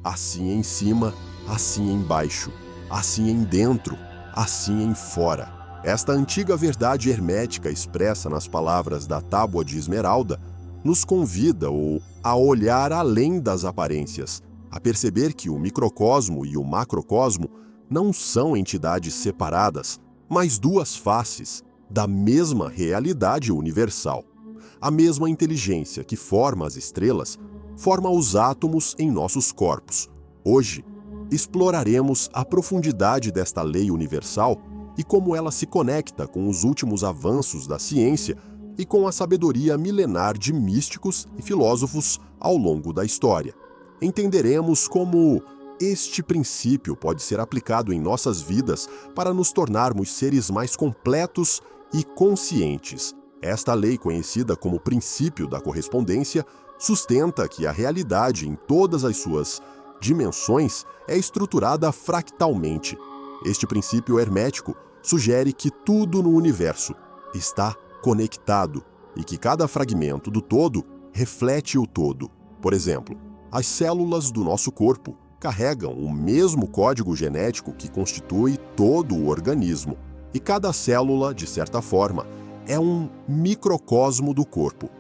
assim em cima, assim embaixo, assim em dentro, assim em fora. Esta antiga verdade hermética expressa nas palavras da Tábua de Esmeralda nos convida a olhar além das aparências, a perceber que o microcosmo e o macrocosmo não são entidades separadas, mas duas faces da mesma realidade universal. A mesma inteligência que forma as estrelas forma os átomos em nossos corpos. Hoje, exploraremos a profundidade desta lei universal e como ela se conecta com os últimos avanços da ciência e com a sabedoria milenar de místicos e filósofos ao longo da história. Entenderemos como este princípio pode ser aplicado em nossas vidas para nos tornarmos seres mais completos e conscientes. Esta lei, conhecida como princípio da correspondência, sustenta que a realidade em todas as suas dimensões é estruturada fractalmente. Este princípio hermético sugere que tudo no universo está conectado e que cada fragmento do todo reflete o todo. Por exemplo, as células do nosso corpo carregam o mesmo código genético que constitui todo o organismo, e cada célula, de certa forma, é um microcosmo do corpo.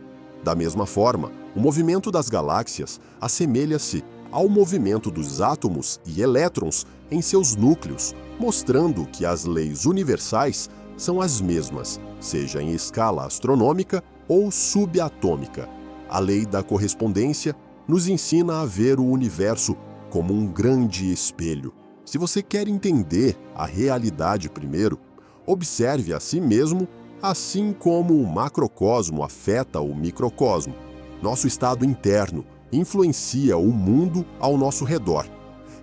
Da mesma forma, o movimento das galáxias assemelha-se ao movimento dos átomos e elétrons em seus núcleos, mostrando que as leis universais são as mesmas, seja em escala astronômica ou subatômica. A lei da correspondência nos ensina a ver o universo como um grande espelho. Se você quer entender a realidade primeiro, observe a si mesmo, assim como o macrocosmo afeta o microcosmo. Nosso estado interno influencia o mundo ao nosso redor.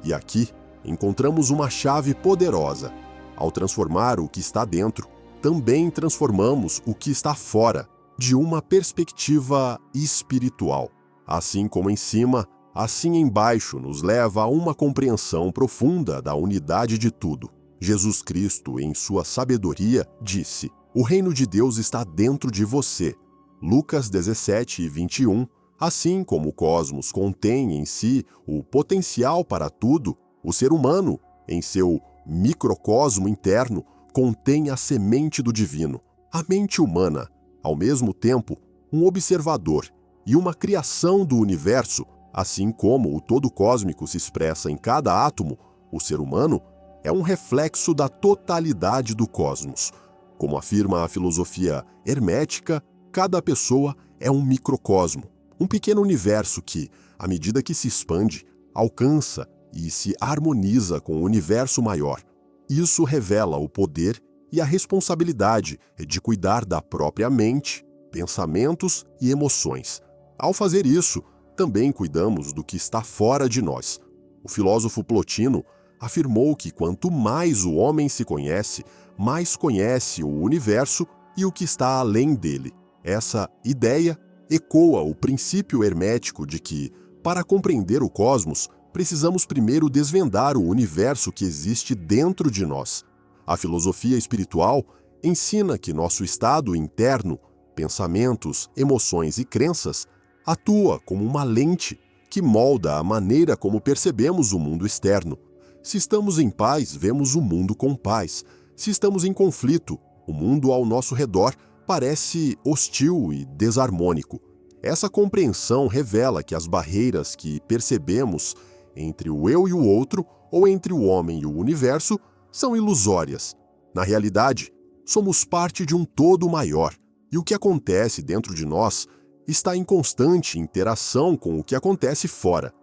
E aqui encontramos uma chave poderosa. Ao transformar o que está dentro, também transformamos o que está fora, de uma perspectiva espiritual. Assim como em cima, assim embaixo nos leva a uma compreensão profunda da unidade de tudo. Jesus Cristo, em sua sabedoria, disse: "O reino de Deus está dentro de você." Lucas 17:21. Assim como o cosmos contém em si o potencial para tudo, o ser humano, em seu microcosmo interno, contém a semente do divino. A mente humana, ao mesmo tempo, um observador e uma criação do universo, assim como o todo cósmico se expressa em cada átomo, o ser humano é um reflexo da totalidade do cosmos. Como afirma a filosofia hermética, cada pessoa é um microcosmo, um pequeno universo que, à medida que se expande, alcança e se harmoniza com o universo maior. Isso revela o poder e a responsabilidade de cuidar da própria mente, pensamentos e emoções. Ao fazer isso, também cuidamos do que está fora de nós. O filósofo Plotino afirmou que quanto mais o homem se conhece, mais conhece o universo e o que está além dele. Essa ideia ecoa o princípio hermético de que, para compreender o cosmos, precisamos primeiro desvendar o universo que existe dentro de nós. A filosofia espiritual ensina que nosso estado interno, pensamentos, emoções e crenças, atua como uma lente que molda a maneira como percebemos o mundo externo. Se estamos em paz, vemos o mundo com paz. Se estamos em conflito, o mundo ao nosso redor parece hostil e desarmônico. Essa compreensão revela que as barreiras que percebemos entre o eu e o outro, ou entre o homem e o universo, são ilusórias. Na realidade, somos parte de um todo maior, e o que acontece dentro de nós está em constante interação com o que acontece fora.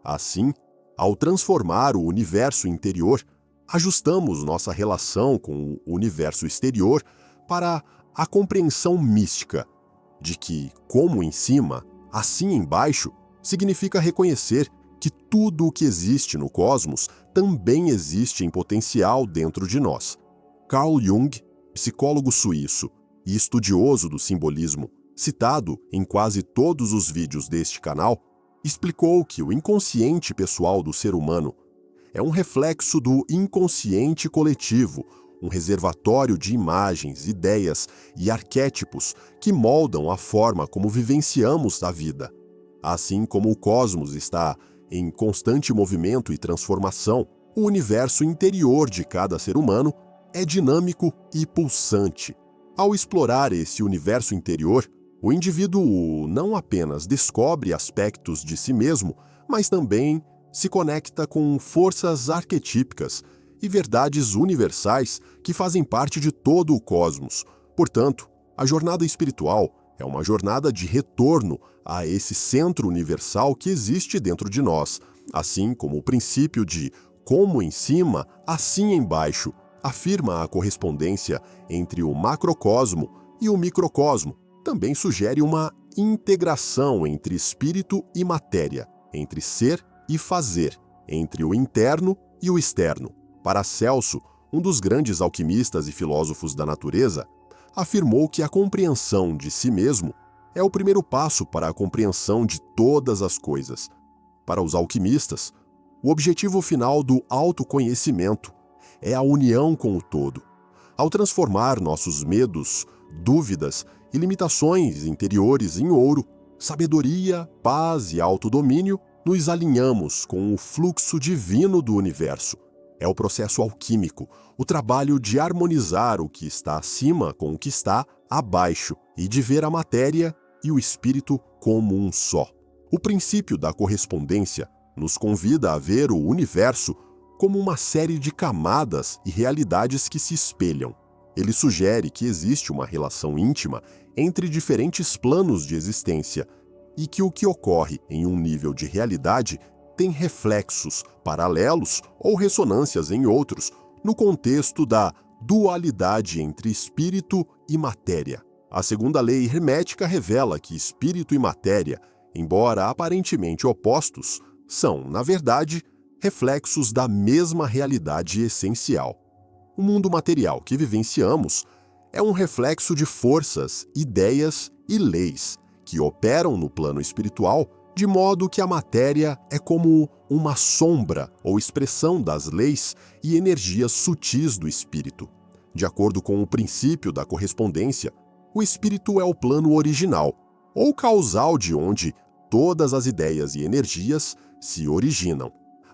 Assim, ao transformar o universo interior, ajustamos nossa relação com o universo exterior para a compreensão mística de que, como em cima, assim embaixo, significa reconhecer que tudo o que existe no cosmos também existe em potencial dentro de nós. Carl Jung, psicólogo suíço e estudioso do simbolismo, citado em quase todos os vídeos deste canal, explicou que o inconsciente pessoal do ser humano é um reflexo do inconsciente coletivo, um reservatório de imagens, ideias e arquétipos que moldam a forma como vivenciamos a vida. Assim como o cosmos está em constante movimento e transformação, o universo interior de cada ser humano é dinâmico e pulsante. Ao explorar esse universo interior, o indivíduo não apenas descobre aspectos de si mesmo, mas também se conecta com forças arquetípicas e verdades universais que fazem parte de todo o cosmos. Portanto, a jornada espiritual é uma jornada de retorno a esse centro universal que existe dentro de nós, assim como o princípio de como em cima, assim embaixo, afirma a correspondência entre o macrocosmo e o microcosmo. Também sugere uma integração entre espírito e matéria, entre ser e fazer, entre o interno e o externo. Paracelso, um dos grandes alquimistas e filósofos da natureza, afirmou que a compreensão de si mesmo é o primeiro passo para a compreensão de todas as coisas. Para os alquimistas, o objetivo final do autoconhecimento é a união com o todo. Ao transformar nossos medos, dúvidas e limitações interiores em ouro, sabedoria, paz e autodomínio, nos alinhamos com o fluxo divino do universo. É o processo alquímico, o trabalho de harmonizar o que está acima com o que está abaixo e de ver a matéria e o espírito como um só. O princípio da correspondência nos convida a ver o universo como uma série de camadas e realidades que se espelham. Ele sugere que existe uma relação íntima entre diferentes planos de existência e que o que ocorre em um nível de realidade tem reflexos paralelos ou ressonâncias em outros, no contexto da dualidade entre espírito e matéria. A segunda lei hermética revela que espírito e matéria, embora aparentemente opostos, são, na verdade, reflexos da mesma realidade essencial. O mundo material que vivenciamos é um reflexo de forças, ideias e leis que operam no plano espiritual, de modo que a matéria é como uma sombra ou expressão das leis e energias sutis do espírito. De acordo com o princípio da correspondência, o espírito é o plano original, ou causal de onde todas as ideias e energias se originam.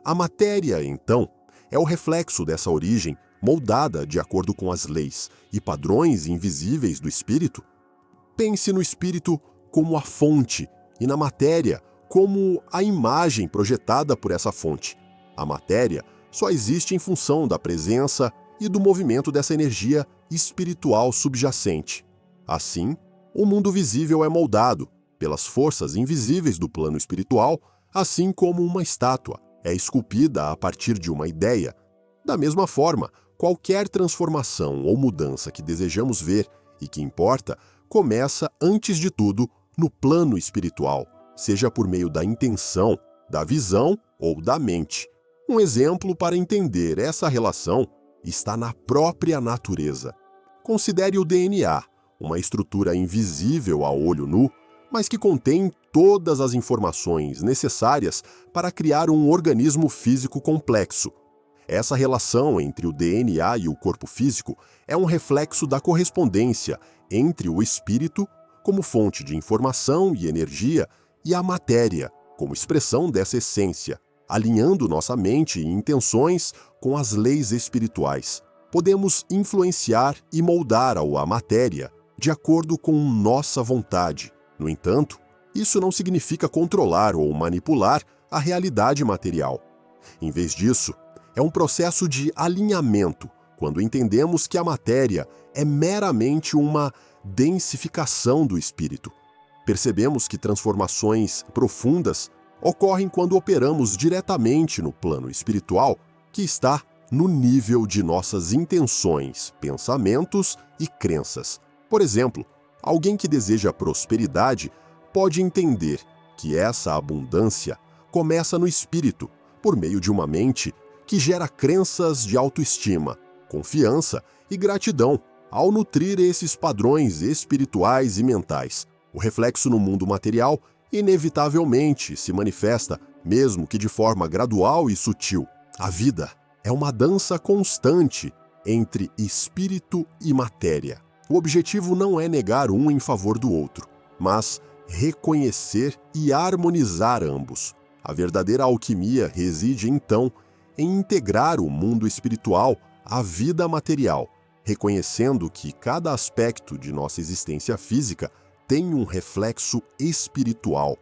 A matéria, então, é o reflexo dessa origem moldada de acordo com as leis e padrões invisíveis do espírito. Pense no espírito como a fonte e na matéria como a imagem projetada por essa fonte. A matéria só existe em função da presença e do movimento dessa energia espiritual subjacente. Assim, o mundo visível é moldado pelas forças invisíveis do plano espiritual, assim como uma estátua é esculpida a partir de uma ideia. Da mesma forma, qualquer transformação ou mudança que desejamos ver e que importa, começa, antes de tudo, no plano espiritual, seja por meio da intenção, da visão ou da mente. Um exemplo para entender essa relação está na própria natureza. Considere o DNA, uma estrutura invisível a olho nu, mas que contém todas as informações necessárias para criar um organismo físico complexo. Essa relação entre o DNA e o corpo físico é um reflexo da correspondência entre o espírito, como fonte de informação e energia, e a matéria, como expressão dessa essência, alinhando nossa mente e intenções com as leis espirituais. Podemos influenciar e moldar a matéria de acordo com nossa vontade. No entanto, isso não significa controlar ou manipular a realidade material. Em vez disso, é um processo de alinhamento, quando entendemos que a matéria é meramente uma densificação do espírito. Percebemos que transformações profundas ocorrem quando operamos diretamente no plano espiritual, que está no nível de nossas intenções, pensamentos e crenças. Por exemplo, alguém que deseja prosperidade pode entender que essa abundância começa no espírito, por meio de uma mente que gera crenças de autoestima, confiança e gratidão, ao nutrir esses padrões espirituais e mentais. O reflexo no mundo material inevitavelmente se manifesta, mesmo que de forma gradual e sutil. A vida é uma dança constante entre espírito e matéria. O objetivo não é negar um em favor do outro, mas reconhecer e harmonizar ambos. A verdadeira alquimia reside, então, em integrar o mundo espiritual à vida material, reconhecendo que cada aspecto de nossa existência física tem um reflexo espiritual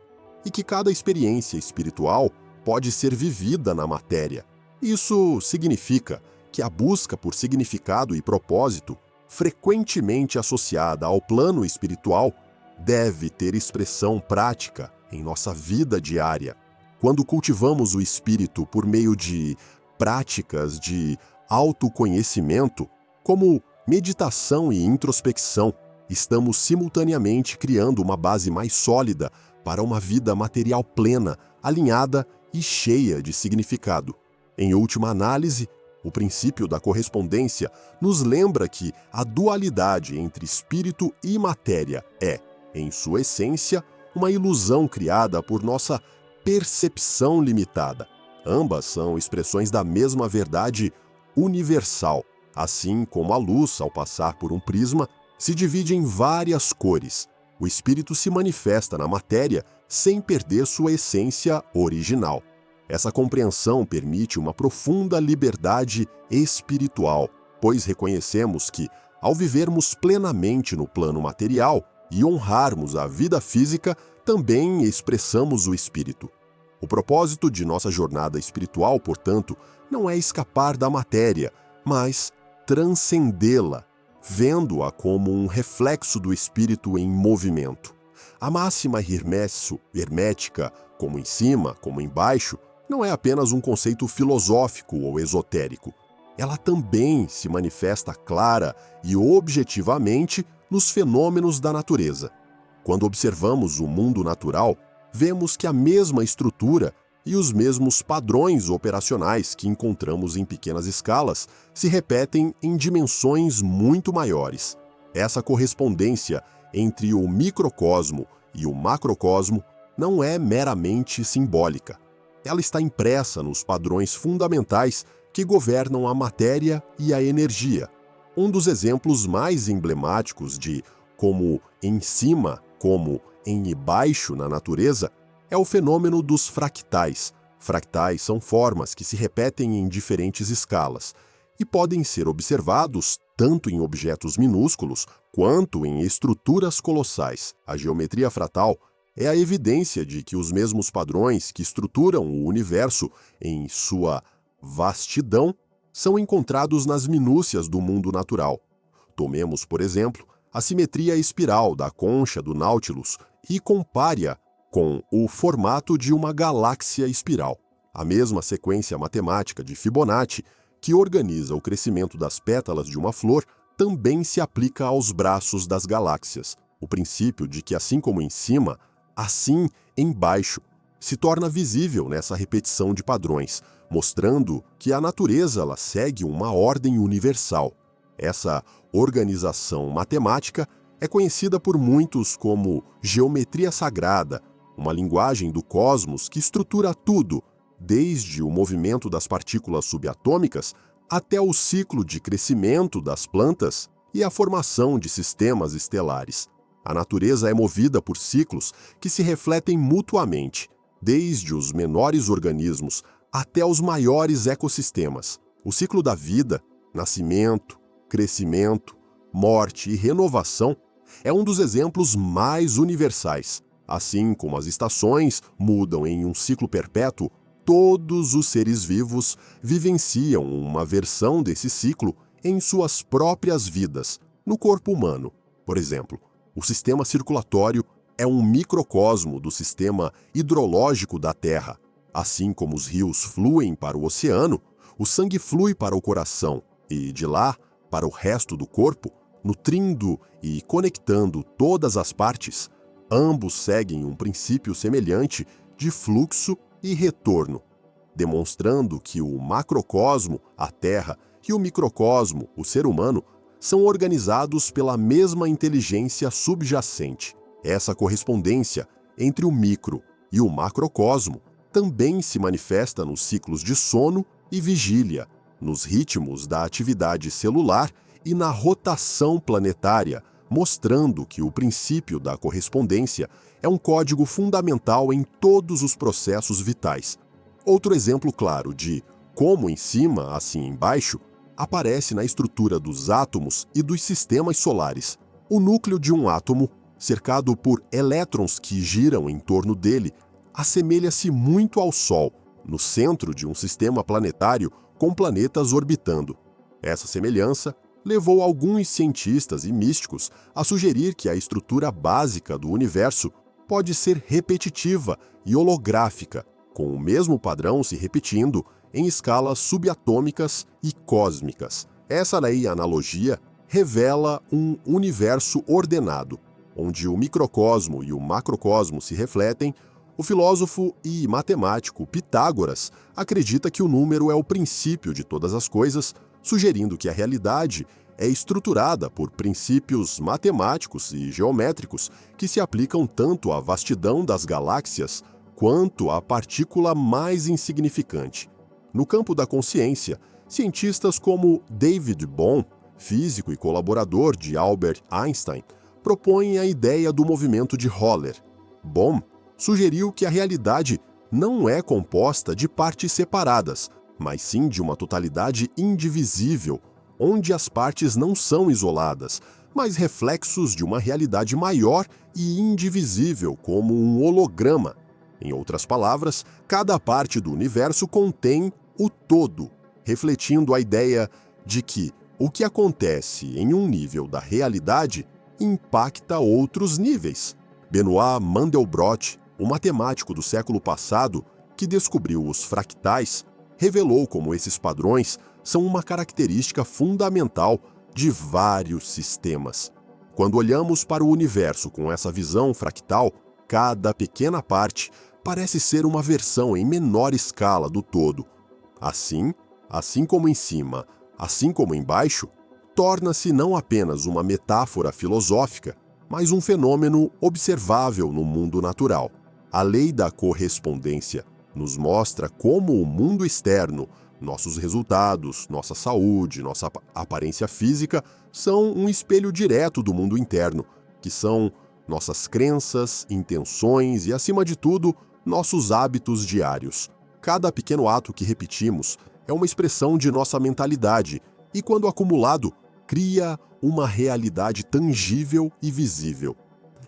e que cada experiência espiritual pode ser vivida na matéria. Isso significa que a busca por significado e propósito, frequentemente associada ao plano espiritual, deve ter expressão prática em nossa vida diária. Quando cultivamos o espírito por meio de práticas de autoconhecimento, como meditação e introspecção, estamos simultaneamente criando uma base mais sólida para uma vida material plena, alinhada e cheia de significado. Em última análise, o princípio da correspondência nos lembra que a dualidade entre espírito e matéria é, em sua essência, uma ilusão criada por nossa percepção limitada. Ambas são expressões da mesma verdade universal, assim como a luz, ao passar por um prisma, se divide em várias cores. O espírito se manifesta na matéria sem perder sua essência original. Essa compreensão permite uma profunda liberdade espiritual, pois reconhecemos que, ao vivermos plenamente no plano material e honrarmos a vida física, também expressamos o espírito. O propósito de nossa jornada espiritual, portanto, não é escapar da matéria, mas transcendê-la, vendo-a como um reflexo do espírito em movimento. A máxima hermética, como em cima, como embaixo, não é apenas um conceito filosófico ou esotérico. Ela também se manifesta clara e objetivamente nos fenômenos da natureza. Quando observamos o mundo natural, vemos que a mesma estrutura e os mesmos padrões operacionais que encontramos em pequenas escalas se repetem em dimensões muito maiores. Essa correspondência entre o microcosmo e o macrocosmo não é meramente simbólica. Ela está impressa nos padrões fundamentais que governam a matéria e a energia. Um dos exemplos mais emblemáticos de como em cima, como em baixo na natureza, é o fenômeno dos fractais. Fractais são formas que se repetem em diferentes escalas e podem ser observados tanto em objetos minúsculos quanto em estruturas colossais. A geometria fratal é a evidência de que os mesmos padrões que estruturam o universo em sua vastidão são encontrados nas minúcias do mundo natural. Tomemos, por exemplo, a simetria espiral da concha do Nautilus e compare-a com o formato de uma galáxia espiral. A mesma sequência matemática de Fibonacci, que organiza o crescimento das pétalas de uma flor, também se aplica aos braços das galáxias. O princípio de que, assim como em cima, assim embaixo, se torna visível nessa repetição de padrões, mostrando que a natureza ela segue uma ordem universal. Essa organização matemática é conhecida por muitos como geometria sagrada, uma linguagem do cosmos que estrutura tudo, desde o movimento das partículas subatômicas até o ciclo de crescimento das plantas e a formação de sistemas estelares. A natureza é movida por ciclos que se refletem mutuamente, desde os menores organismos até os maiores ecossistemas. O ciclo da vida, nascimento, crescimento, morte e renovação, é um dos exemplos mais universais. Assim como as estações mudam em um ciclo perpétuo, todos os seres vivos vivenciam uma versão desse ciclo em suas próprias vidas, no corpo humano. Por exemplo, o sistema circulatório é um microcosmo do sistema hidrológico da Terra. Assim como os rios fluem para o oceano, o sangue flui para o coração e, de lá, para o resto do corpo, nutrindo e conectando todas as partes. Ambos seguem um princípio semelhante de fluxo e retorno, demonstrando que o macrocosmo, a Terra, e o microcosmo, o ser humano, são organizados pela mesma inteligência subjacente. Essa correspondência entre o micro e o macrocosmo também se manifesta nos ciclos de sono e vigília, nos ritmos da atividade celular e na rotação planetária, mostrando que o princípio da correspondência é um código fundamental em todos os processos vitais. Outro exemplo claro de como em cima, assim embaixo, aparece na estrutura dos átomos e dos sistemas solares. O núcleo de um átomo, cercado por elétrons que giram em torno dele, assemelha-se muito ao Sol, no centro de um sistema planetário com planetas orbitando. Essa semelhança levou alguns cientistas e místicos a sugerir que a estrutura básica do universo pode ser repetitiva e holográfica, com o mesmo padrão se repetindo em escalas subatômicas e cósmicas. Essa analogia revela um universo ordenado, onde o microcosmo e o macrocosmo se refletem. O filósofo e matemático Pitágoras acredita que o número é o princípio de todas as coisas, sugerindo que a realidade é estruturada por princípios matemáticos e geométricos que se aplicam tanto à vastidão das galáxias quanto à partícula mais insignificante. No campo da consciência, cientistas como David Bohm, físico e colaborador de Albert Einstein, propõem a ideia do movimento de Höller. Bohm sugeriu que a realidade não é composta de partes separadas, mas sim de uma totalidade indivisível, onde as partes não são isoladas, mas reflexos de uma realidade maior e indivisível, como um holograma. Em outras palavras, cada parte do universo contém o todo, refletindo a ideia de que o que acontece em um nível da realidade impacta outros níveis. Benoit Mandelbrot, o matemático do século passado que descobriu os fractais, revelou como esses padrões são uma característica fundamental de vários sistemas. Quando olhamos para o universo com essa visão fractal, cada pequena parte parece ser uma versão em menor escala do todo. Assim como em cima, assim como embaixo, torna-se não apenas uma metáfora filosófica, mas um fenômeno observável no mundo natural. A lei da correspondência nos mostra como o mundo externo, nossos resultados, nossa saúde, nossa aparência física, são um espelho direto do mundo interno, que são nossas crenças, intenções e, acima de tudo, nossos hábitos diários. Cada pequeno ato que repetimos é uma expressão de nossa mentalidade e, quando acumulado, cria uma realidade tangível e visível.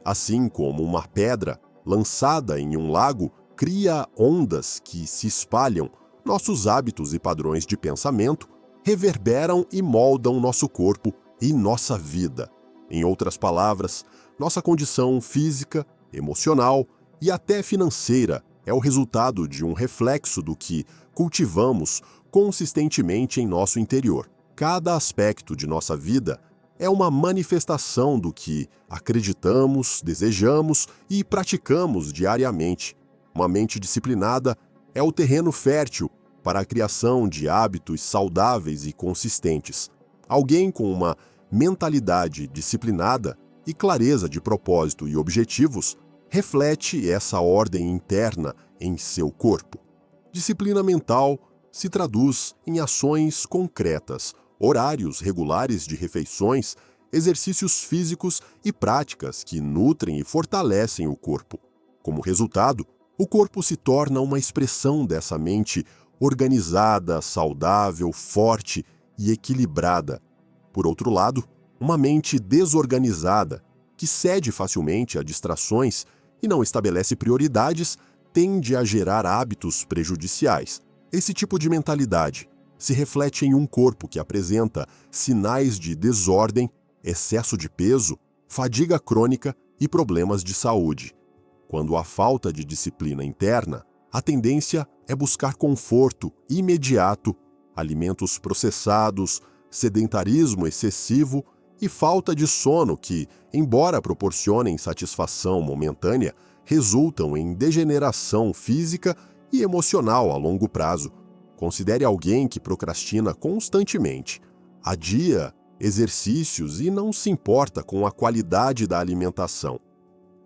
Assim como uma pedra lançada em um lago cria ondas que se espalham, nossos hábitos e padrões de pensamento reverberam e moldam nosso corpo e nossa vida. Em outras palavras, nossa condição física, emocional e até financeira é o resultado de um reflexo do que cultivamos consistentemente em nosso interior. Cada aspecto de nossa vida é uma manifestação do que acreditamos, desejamos e praticamos diariamente. Uma mente disciplinada é o terreno fértil para a criação de hábitos saudáveis e consistentes. Alguém com uma mentalidade disciplinada e clareza de propósito e objetivos reflete essa ordem interna em seu corpo. Disciplina mental se traduz em ações concretas, horários regulares de refeições, exercícios físicos e práticas que nutrem e fortalecem o corpo. Como resultado, o corpo se torna uma expressão dessa mente organizada, saudável, forte e equilibrada. Por outro lado, uma mente desorganizada, que cede facilmente a distrações e não estabelece prioridades, tende a gerar hábitos prejudiciais. Esse tipo de mentalidade se reflete em um corpo que apresenta sinais de desordem, excesso de peso, fadiga crônica e problemas de saúde. Quando há falta de disciplina interna, a tendência é buscar conforto imediato, alimentos processados, sedentarismo excessivo e falta de sono que, embora proporcionem satisfação momentânea, resultam em degeneração física e emocional a longo prazo. Considere alguém que procrastina constantemente, adia exercícios e não se importa com a qualidade da alimentação.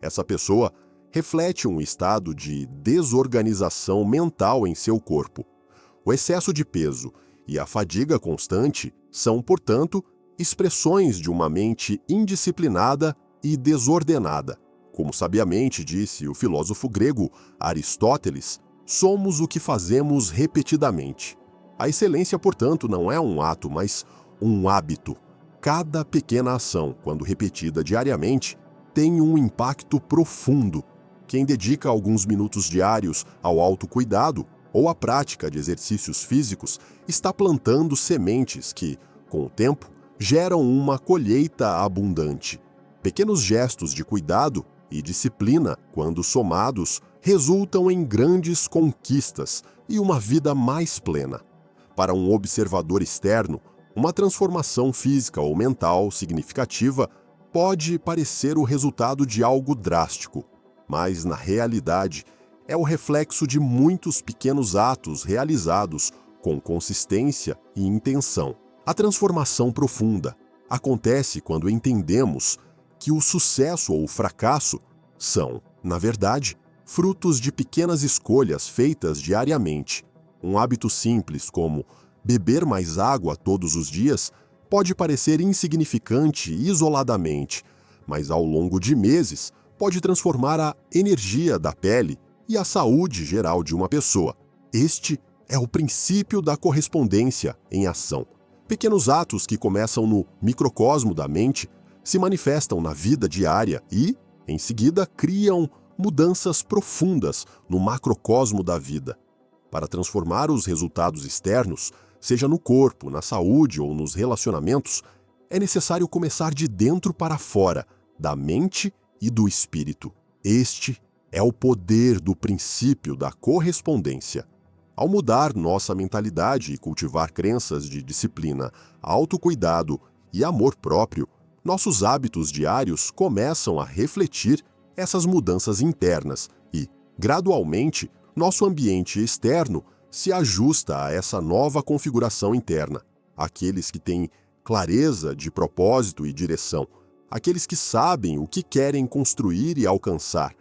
Essa pessoa reflete um estado de desorganização mental em seu corpo. O excesso de peso e a fadiga constante são, portanto, expressões de uma mente indisciplinada e desordenada. Como sabiamente disse o filósofo grego Aristóteles, somos o que fazemos repetidamente. A excelência, portanto, não é um ato, mas um hábito. Cada pequena ação, quando repetida diariamente, tem um impacto profundo. Quem dedica alguns minutos diários ao autocuidado ou à prática de exercícios físicos está plantando sementes que, com o tempo, geram uma colheita abundante. Pequenos gestos de cuidado e disciplina, quando somados, resultam em grandes conquistas e uma vida mais plena. Para um observador externo, uma transformação física ou mental significativa pode parecer o resultado de algo drástico, mas, na realidade, é o reflexo de muitos pequenos atos realizados com consistência e intenção. A transformação profunda acontece quando entendemos que o sucesso ou o fracasso são, na verdade, frutos de pequenas escolhas feitas diariamente. Um hábito simples como beber mais água todos os dias pode parecer insignificante isoladamente, mas ao longo de meses pode transformar a energia da pele e a saúde geral de uma pessoa. Este é o princípio da correspondência em ação. Pequenos atos que começam no microcosmo da mente se manifestam na vida diária e, em seguida, criam mudanças profundas no macrocosmo da vida. Para transformar os resultados externos, seja no corpo, na saúde ou nos relacionamentos, é necessário começar de dentro para fora, da mente e do espírito. Este é o poder do princípio da correspondência. Ao mudar nossa mentalidade e cultivar crenças de disciplina, autocuidado e amor próprio, nossos hábitos diários começam a refletir essas mudanças internas e, gradualmente, nosso ambiente externo se ajusta a essa nova configuração interna. Aqueles que têm clareza de propósito e direção, aqueles que sabem o que querem construir e alcançar,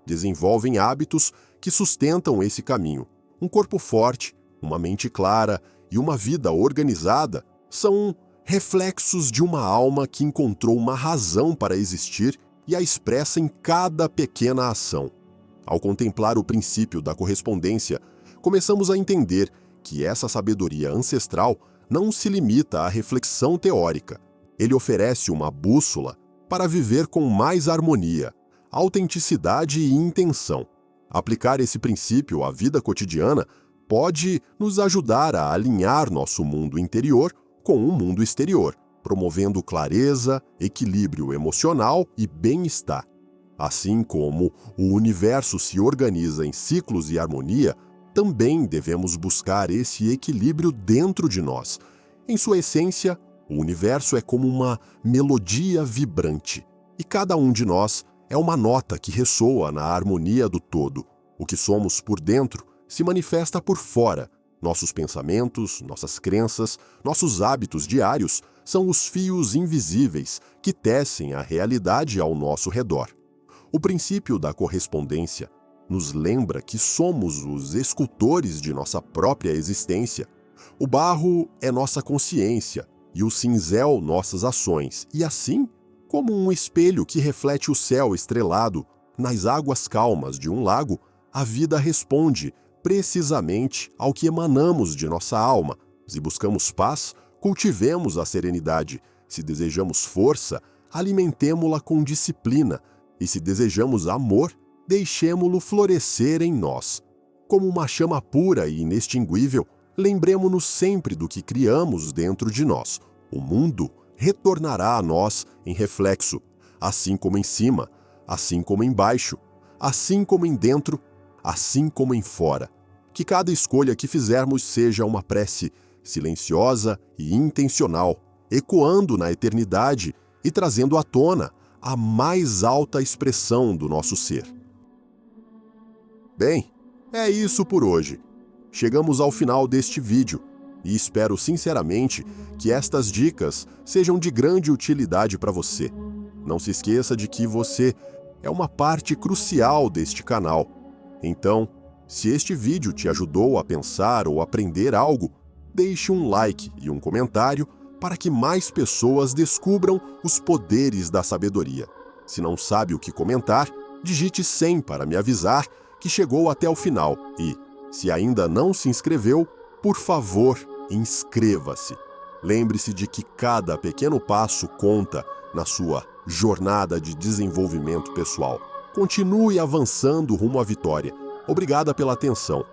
desenvolvem hábitos que sustentam esse caminho. Um corpo forte, uma mente clara e uma vida organizada são reflexos de uma alma que encontrou uma razão para existir e a expressa em cada pequena ação. Ao contemplar o princípio da correspondência, começamos a entender que essa sabedoria ancestral não se limita à reflexão teórica. Ele oferece uma bússola para viver com mais harmonia, autenticidade e intenção. Aplicar esse princípio à vida cotidiana pode nos ajudar a alinhar nosso mundo interior com o mundo exterior, promovendo clareza, equilíbrio emocional e bem-estar. Assim como o universo se organiza em ciclos e harmonia, também devemos buscar esse equilíbrio dentro de nós. Em sua essência, o universo é como uma melodia vibrante, e cada um de nós é uma nota que ressoa na harmonia do todo. O que somos por dentro se manifesta por fora. Nossos pensamentos, nossas crenças, nossos hábitos diários são os fios invisíveis que tecem a realidade ao nosso redor. O princípio da correspondência nos lembra que somos os escultores de nossa própria existência. O barro é nossa consciência e o cinzel nossas ações, e assim, como um espelho que reflete o céu estrelado nas águas calmas de um lago, a vida responde precisamente ao que emanamos de nossa alma. Se buscamos paz, cultivemos a serenidade. Se desejamos força, alimentemo-la com disciplina. E se desejamos amor, deixemo-lo florescer em nós. Como uma chama pura e inextinguível, lembremo-nos sempre do que criamos dentro de nós. O mundo retornará a nós em reflexo, assim como em cima, assim como embaixo, assim como em dentro, assim como em fora. Que cada escolha que fizermos seja uma prece silenciosa e intencional, ecoando na eternidade e trazendo à tona a mais alta expressão do nosso ser. Bem, é isso por hoje. Chegamos ao final deste vídeo e espero sinceramente que estas dicas sejam de grande utilidade para você. Não se esqueça de que você é uma parte crucial deste canal. Então, se este vídeo te ajudou a pensar ou aprender algo, deixe um like e um comentário para que mais pessoas descubram os poderes da sabedoria. Se não sabe o que comentar, digite 100 para me avisar que chegou até o final e, se ainda não se inscreveu, por favor, inscreva-se. Lembre-se de que cada pequeno passo conta na sua jornada de desenvolvimento pessoal. Continue avançando rumo à vitória. Obrigada pela atenção.